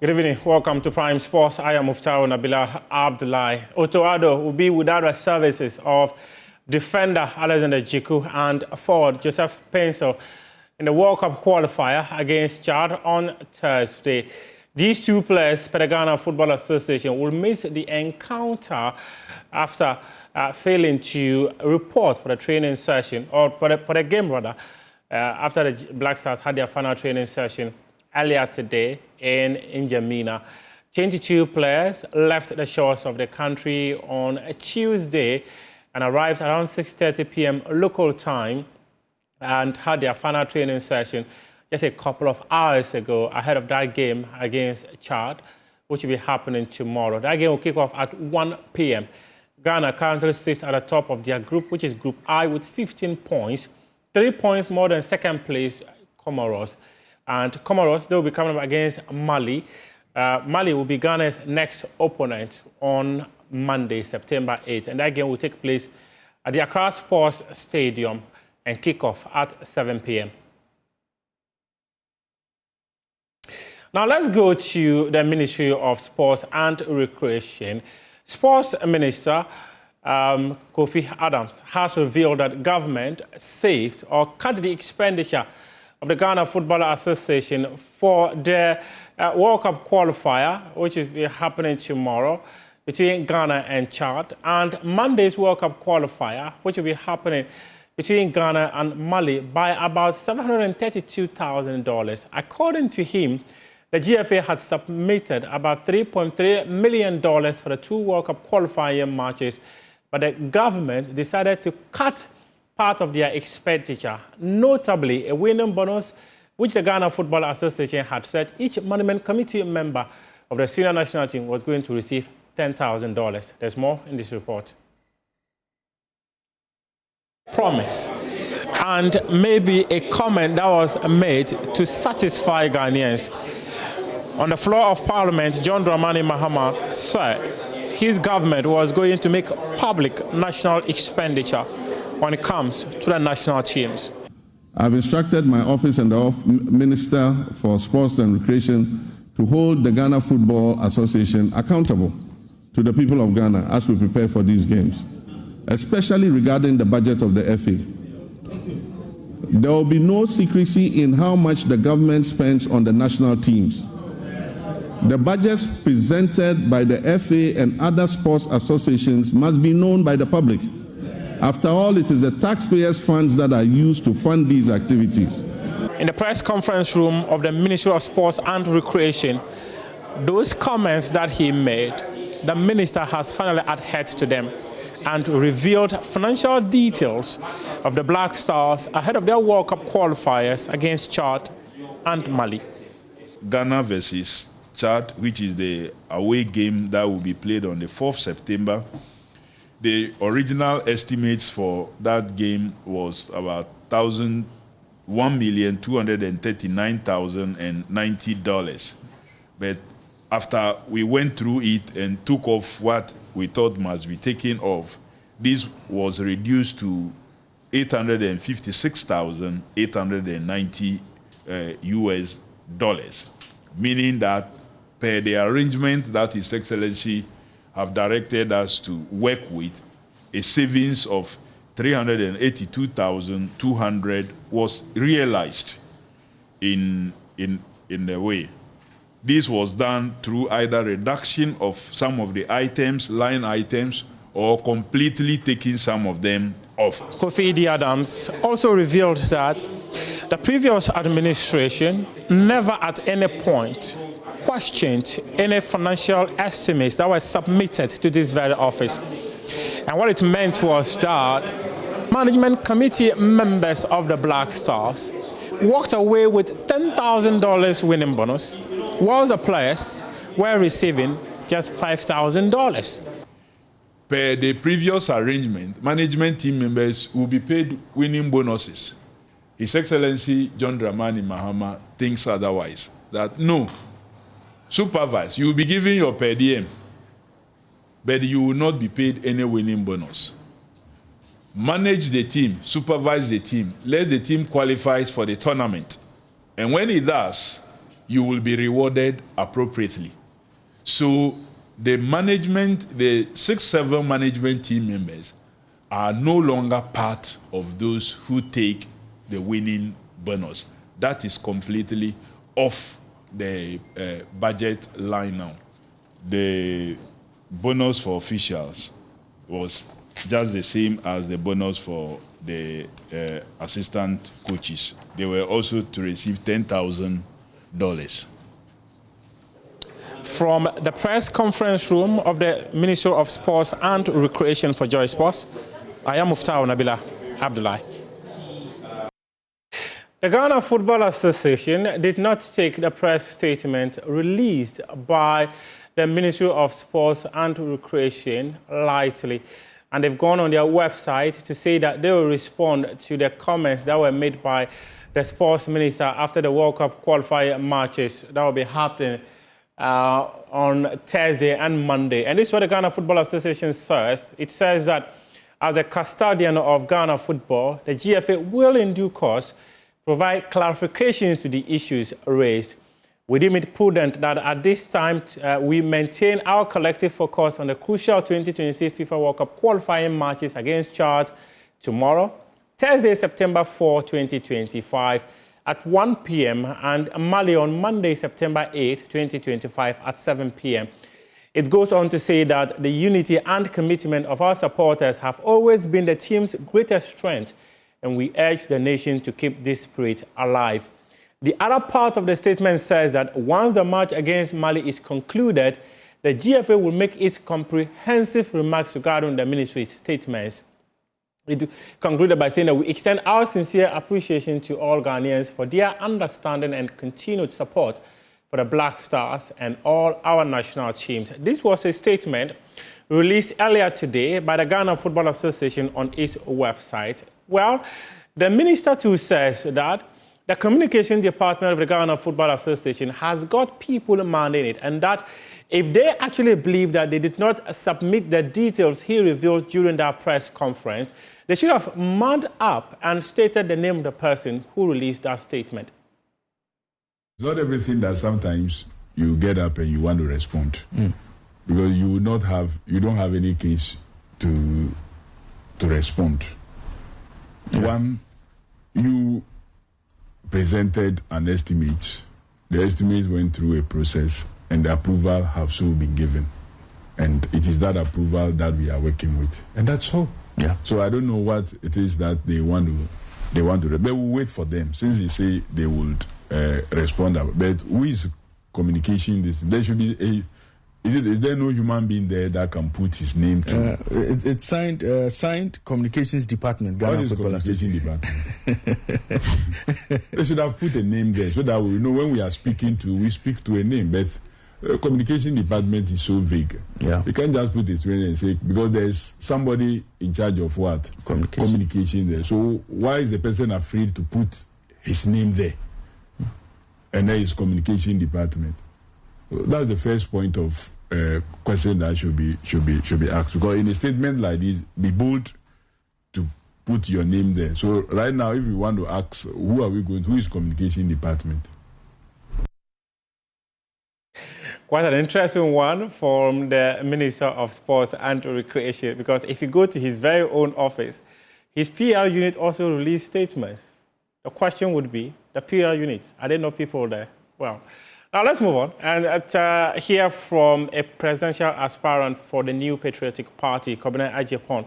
Good evening. Welcome to Prime Sports. I am Muftau Nabila Abdullahi. Otoado will be without the services of defender Alexander Jiku and forward Joseph Pencil in the World Cup qualifier against Chad on Thursday. These two players, per the Ghana Football Association, will miss the encounter after failing to report for the training session, or for the game rather, after the Black Stars had their final training session earlier today in N'Djamena. 22 players left the shores of the country on a Tuesday and arrived around 6:30 p.m. local time and had their final training session just a couple of hours ago ahead of that game against Chad, which will be happening tomorrow. That game will kick off at 1 p.m. Ghana currently sits at the top of their group, which is Group I, with 15 points, 3 points more than second place Comoros. And Comoros, they will be coming up against Mali. Mali will be Ghana's next opponent on Monday, September 8th. And that game will take place at the Accra Sports Stadium and kick off at 7 p.m. Now let's go to the Ministry of Sports and Recreation. Sports Minister Kofi Adams has revealed that government saved or cut the expenditure of the Ghana Football Association for the World Cup qualifier, which is happening tomorrow between Ghana and Chad, and Monday's World Cup qualifier, which will be happening between Ghana and Mali, by about $732,000. According to him, the GFA had submitted about $3.3 million for the two World Cup qualifying matches, but the government decided to cut part of their expenditure, notably a winning bonus, which the Ghana Football Association had said each management committee member of the senior national team was going to receive $10,000. There's more in this report. Promise, and maybe a comment that was made to satisfy Ghanaians. On the floor of Parliament, John Dramani Mahama said his government was going to make public national expenditure when it comes to the national teams. I've instructed my office and the Minister for Sports and Recreation to hold the Ghana Football Association accountable to the people of Ghana as we prepare for these games, especially regarding the budget of the FA. There will be no secrecy in how much the government spends on the national teams. The budgets presented by the FA and other sports associations must be known by the public. After all, it is the taxpayers' funds that are used to fund these activities. In the press conference room of the Ministry of Sports and Recreation, those comments that he made, the minister has finally adhered to them and revealed financial details of the Black Stars ahead of their World Cup qualifiers against Chad and Mali. Ghana versus Chad, which is the away game that will be played on the 4th September. The original estimates for that game was about $1,239,090. But after we went through it and took off what we thought must be taken off, this was reduced to $856,890 US dollars, meaning that per the arrangement that His Excellency have directed us to work with, a savings of $382,200 was realized in the way. This was done through either reduction of some of the items, line items, or completely taking some of them off. Kofi Adams also revealed that the previous administration never at any point questioned any financial estimates that were submitted to this very office. And what it meant was that management committee members of the Black Stars walked away with $10,000 winning bonus, while the players were receiving just $5,000. Per the previous arrangement, management team members will be paid winning bonuses. His Excellency John Dramani Mahama thinks otherwise, that no, supervise, you will be given your per diem, but you will not be paid any winning bonus. Manage the team, supervise the team, let the team qualify for the tournament. And when it does, you will be rewarded appropriately. So the management, the 6-7 management team members are no longer part of those who take the winning bonus. That is completely off the budget line now. The bonus for officials was just the same as the bonus for the assistant coaches. They were also to receive $10,000. From the press conference room of the Ministry of Sports and Recreation for Joy Sports, I am Muftau Nabila Abdullahi. The Ghana Football Association did not take the press statement released by the Ministry of Sports and Recreation lightly. And they've gone on their website to say that they will respond to the comments that were made by the sports minister after the World Cup qualifier matches that will be happening on Thursday and Monday. And this is what the Ghana Football Association says. It says that as a custodian of Ghana football, the GFA will in due course provide clarifications to the issues raised. We deem it prudent that at this time we maintain our collective focus on the crucial 2026 FIFA World Cup qualifying matches against Chad tomorrow, Thursday, September 4, 2025 at 1 p.m. and Mali on Monday, September 8, 2025 at 7 p.m. It goes on to say that the unity and commitment of our supporters have always been the team's greatest strength, and we urge the nation to keep this spirit alive. The other part of the statement says that once the match against Mali is concluded, the GFA will make its comprehensive remarks regarding the ministry's statements. It concluded by saying that we extend our sincere appreciation to all Ghanaians for their understanding and continued support for the Black Stars and all our national teams. This was a statement released earlier today by the Ghana Football Association on its website. Well, the minister too says that the communication department of the Ghana Football Association has got people manning it, and that if they actually believe that they did not submit the details he revealed during that press conference, they should have manned up and stated the name of the person who released that statement. It's not everything that sometimes you get up and you want to respond, because you don't have any case to respond. Yeah. One, you presented an estimate. The estimates went through a process, and the approval have so been given, and it is that approval that we are working with, and that's all. Yeah. So I don't know what it is that they want to. They will wait for them, since they say they would respond. But who is communication this? There should be is there no human being there that can put his name to? It's signed Communications Department. Ghana Football Association. They should have put a name there so that we know when we are speaking to, we speak to a name. But Communication Department is so vague. Yeah. You can't just put it and say, because there's somebody in charge of what? Communication there. So why is the person afraid to put his name there? And then his Communication Department. That's the first point of question that should be asked. Because in a statement like this, be bold to put your name there. So right now, if you want to ask, who is Communication Department? Quite an interesting one from the Minister of Sports and Recreation, because if you go to his very own office, his PR unit also released statements. The question would be, the PR units, are there no people there? Well, now let's move on and hear from a presidential aspirant for the New Patriotic Party, Kobina Ajepon.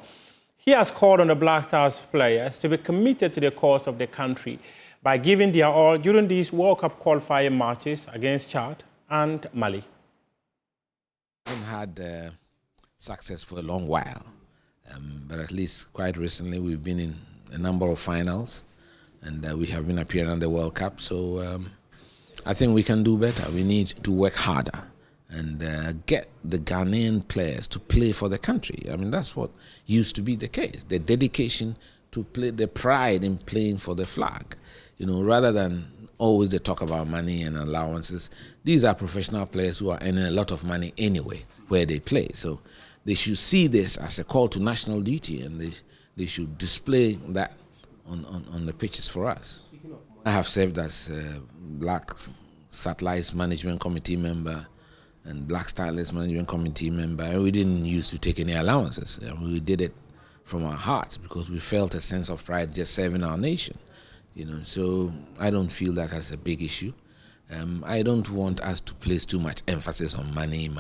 He has called on the Black Stars players to be committed to the cause of the country by giving their all during these World Cup qualifying matches against Chad and Mali. We haven't had success for a long while, but at least quite recently we've been in a number of finals, and we have been appearing on the World Cup. So I think we can do better. We need to work harder and get the Ghanaian players to play for the country. I mean, that's what used to be the case, the dedication to play, the pride in playing for the flag, you know, rather than always they talk about money and allowances. These are professional players who are earning a lot of money anyway where they play. So they should see this as a call to national duty, and they should display that on the pitches for us. I have served as Black Satellite's management committee member and Black Starlet's management committee member, and we didn't used to take any allowances. We did it from our hearts because we felt a sense of pride just serving our nation. So I don't feel that as a big issue. I don't want us to place too much emphasis on money.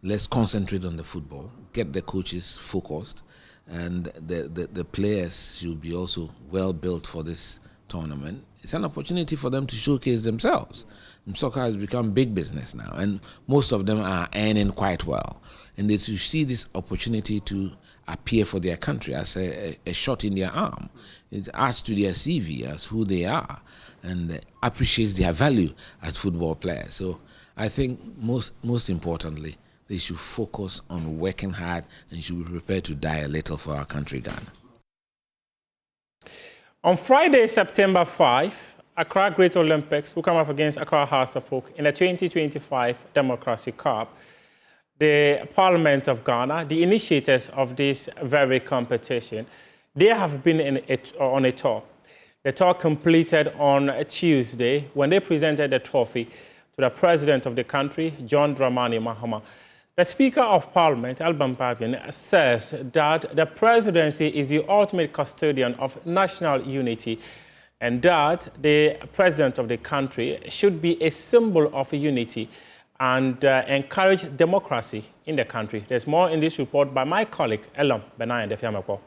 Let's concentrate on the football, get the coaches focused, and the players should be also well built for this tournament. It's an opportunity for them to showcase themselves. Soccer has become big business now, and most of them are earning quite well. And they should see this opportunity to appear for their country as a shot in their arm. It adds to their CV as who they are and appreciates their value as football players. So I think most importantly, they should focus on working hard and should be prepared to die a little for our country, Ghana. On Friday, September 5, Accra Great Olympics will come up against Accra House of Folk in the 2025 Democracy Cup. The Parliament of Ghana, the initiators of this very competition, they have been on a tour. The tour completed on Tuesday when they presented the trophy to the President of the country, John Dramani Mahama. The Speaker of Parliament, Alban Pavian, says that the presidency is the ultimate custodian of national unity and that the President of the country should be a symbol of unity and encourage democracy in the country. There's more in this report by my colleague, Elam Benai and Defiamako.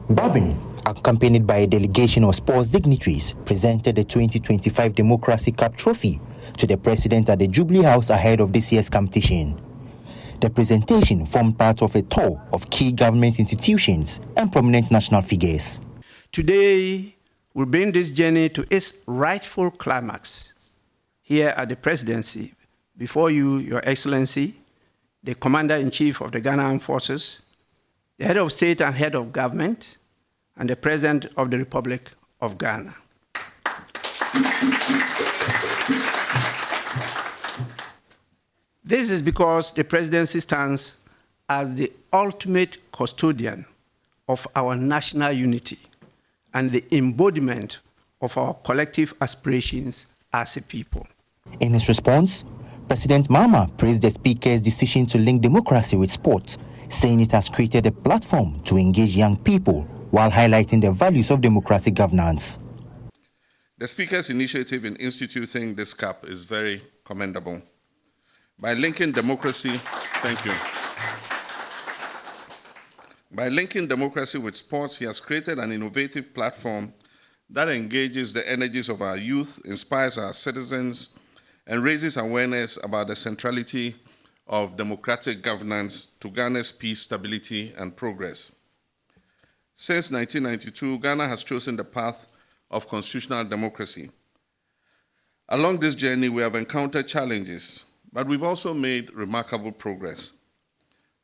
Babin, accompanied by a delegation of sports dignitaries, presented the 2025 Democracy Cup trophy to the President at the Jubilee House ahead of this year's competition. The presentation formed part of a tour of key government institutions and prominent national figures. Today, we bring this journey to its rightful climax here at the Presidency. Before you, Your Excellency, the Commander-in-Chief of the Ghana Armed Forces, the Head of State and Head of Government, and the President of the Republic of Ghana. This is because the Presidency stands as the ultimate custodian of our national unity and the embodiment of our collective aspirations as a people. In his response, President Mahama praised the Speaker's decision to link democracy with sport, saying it has created a platform to engage young people while highlighting the values of democratic governance. The Speaker's initiative in instituting this cup is very commendable. By linking democracy, thank you. By linking democracy with sports, he has created an innovative platform that engages the energies of our youth, inspires our citizens, and raises awareness about the centrality of democratic governance to Ghana's peace, stability, and progress. Since 1992, Ghana has chosen the path of constitutional democracy. Along this journey, we have encountered challenges, but we've also made remarkable progress.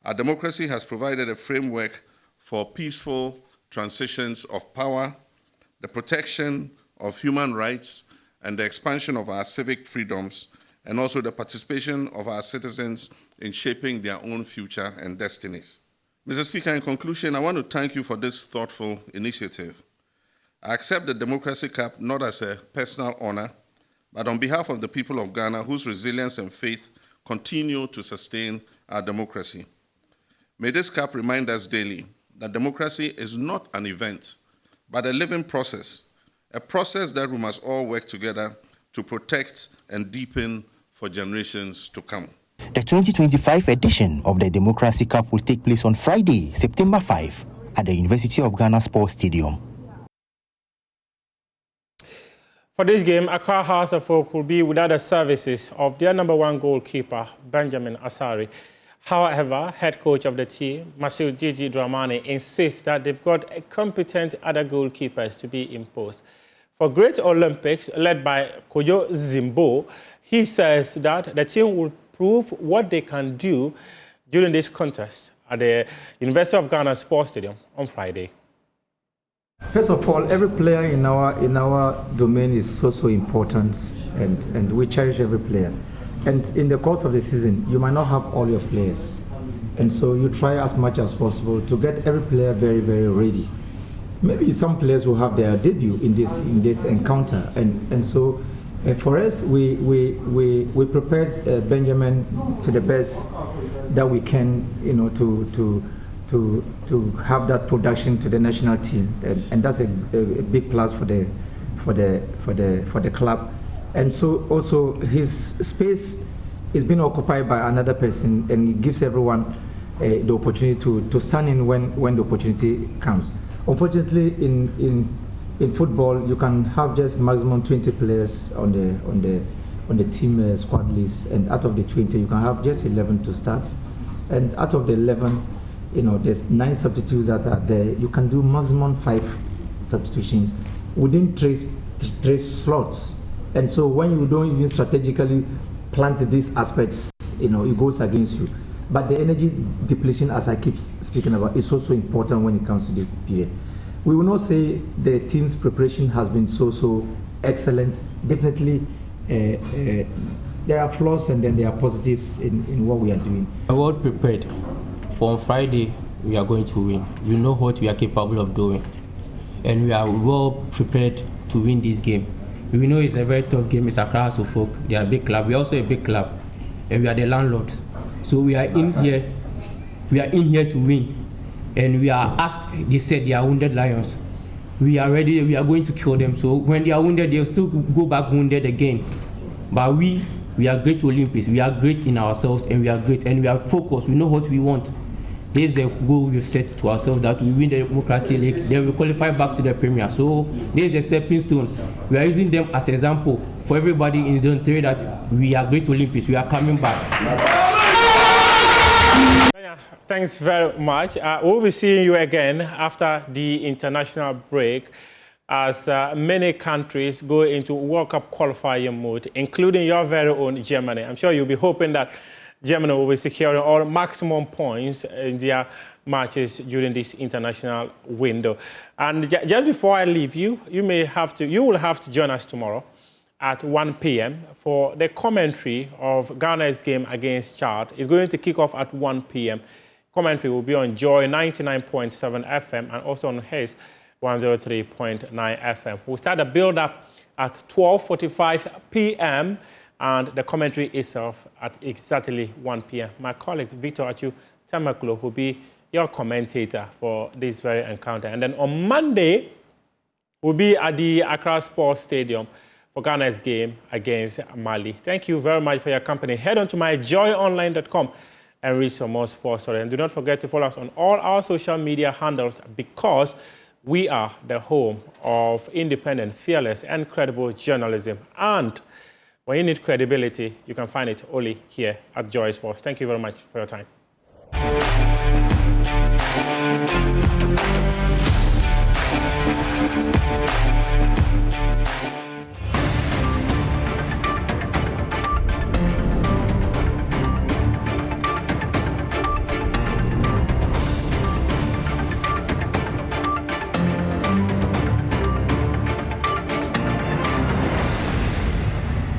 Our democracy has provided a framework for peaceful transitions of power, the protection of human rights, and the expansion of our civic freedoms, and also the participation of our citizens in shaping their own future and destinies. Mr. Speaker, in conclusion, I want to thank you for this thoughtful initiative. I accept the Democracy Cup not as a personal honor, but on behalf of the people of Ghana whose resilience and faith continue to sustain our democracy. May this cup remind us daily that democracy is not an event, but a living process, a process that we must all work together to protect and deepen for generations to come. The 2025 edition of the Democracy Cup will take place on Friday, September 5, at the University of Ghana Sports Stadium. For this game, Accra House of Folk will be without the services of their #1 goalkeeper, Benjamin Asari. However, head coach of the team, Masil Gigi Dramani, insists that they've got competent other goalkeepers to be imposed. For Great Olympics, led by Kojo Zimbo, he says that the team will prove what they can do during this contest at the University of Ghana Sports Stadium on Friday. First of all, every player in our domain is so important, and we cherish every player. And in the course of the season, you might not have all your players, and so you try as much as possible to get every player very, very ready. Maybe some players will have their debut in this encounter, and so For us, we prepared Benjamin to the best that we can, to have that production to the national team, and that's a big plus for the club. And so also his space is being occupied by another person, and it gives everyone the opportunity to stand in when the opportunity comes. Unfortunately, in football, you can have just maximum 20 players on the team squad list, and out of the 20, you can have just 11 to start. And out of the 11, there's 9 substitutes that are there. You can do maximum 5 substitutions within 3 slots. And so when you don't even strategically plant these aspects, it goes against you. But the energy depletion, as I keep speaking about, is also important when it comes to the period. We will not say the team's preparation has been so excellent. Definitely, there are flaws and then there are positives in what we are doing. We are well prepared. For Friday, we are going to win. We know what we are capable of doing. And we are well prepared to win this game. We know it's a very tough game. It's Accra House of Folk. They are a big club. We are also a big club. And we are the landlords. So we are in here. We are in here to win. And we are, as they said, they are wounded lions. We are ready. We are going to kill them. So when they are wounded, they'll still go back wounded again. But we are great Olympics. We are great in ourselves, and we are great, and we are focused. We know what we want. This is the goal we've set to ourselves, that we win the Democracy League, then we qualify back to the Premier. So this is the stepping stone. We are using them as an example for everybody in Zone 3 that we are great Olympics. We are coming back. Thanks very much. We'll be seeing you again after the international break as many countries go into World Cup qualifying mode, including your very own Germany. I'm sure you'll be hoping that Germany will be securing all maximum points in their matches during this international window. And just before I leave you, you will have to join us tomorrow at 1 p.m. for the commentary of Ghana's game against Chad. It's going to kick off at 1 p.m. Commentary will be on Joy 99.7 FM and also on Hayes 103.9 FM. We'll start the build-up at 12:45 p.m. and the commentary itself at exactly 1 p.m. My colleague Victor Achu Tamaklo will be your commentator for this very encounter. And then on Monday, we'll be at the Accra Sports Stadium for Ghana's game against Mali. Thank you very much for your company. Head on to myjoyonline.com and read some more sports stories. And do not forget to follow us on all our social media handles, because we are the home of independent, fearless, and credible journalism. And when you need credibility, you can find it only here at Joy Sports. Thank you very much for your time.